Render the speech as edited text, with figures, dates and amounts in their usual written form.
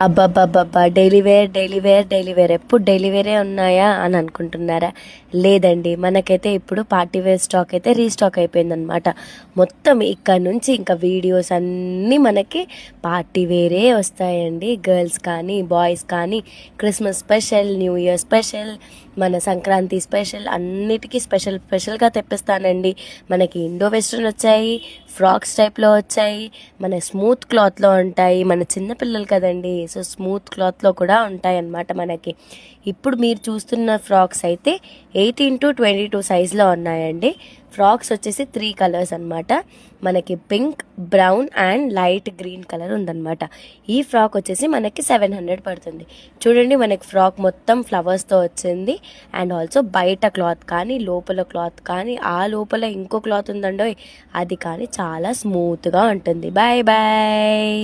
అబ్బబ్బబ్బబ్బా! Daily wear, daily wear, daily wear ఎప్పుడు daily వేరే ఉన్నాయా అని అనుకుంటున్నారా? లేదండి. మనకైతే ఇప్పుడు పార్టీ వేర్ స్టాక్ అయితే రీస్టాక్ అయిపోయిందనమాట. మొత్తం ఇక్కడ నుంచి ఇంకా వీడియోస్ అన్నీ మనకి పార్టీ వేరే వస్తాయండి. గర్ల్స్ కానీ, బాయ్స్ కానీ, Christmas special, new year special, మన సంక్రాంతి స్పెషల్ అన్నిటికీ స్పెషల్గా తెప్పిస్తానండి. మనకి ఇండో వెస్ట్రన్ వచ్చాయి, ఫ్రాక్స్ టైప్లో వచ్చాయి, మన స్మూత్ క్లాత్లో ఉంటాయి. మన చిన్నపిల్లలు కదండి, సో స్మూత్ క్లాత్లో కూడా ఉంటాయి అన్నమాట మనకి. ఇప్పుడు మీరు చూస్తున్న ఫ్రాక్స్ అయితే 18-22 సైజులో ఉన్నాయండి. ఫ్రాక్స్ వచ్చేసి 3 కలర్స్ అనమాట. మనకి pink, brown and light green colour ఉందన్నమాట. ఈ ఫ్రాక్ వచ్చేసి మనకి 700 పడుతుంది. చూడండి, మనకి ఫ్రాక్ మొత్తం ఫ్లవర్స్తో వచ్చింది. అండ్ ఆల్సో బయట క్లాత్ కానీ, లోపల క్లాత్ కానీ, ఆ లోపల ఇంకో క్లాత్ ఉందండో అది కానీ చాలా స్మూత్గా ఉంటుంది. Bye bye.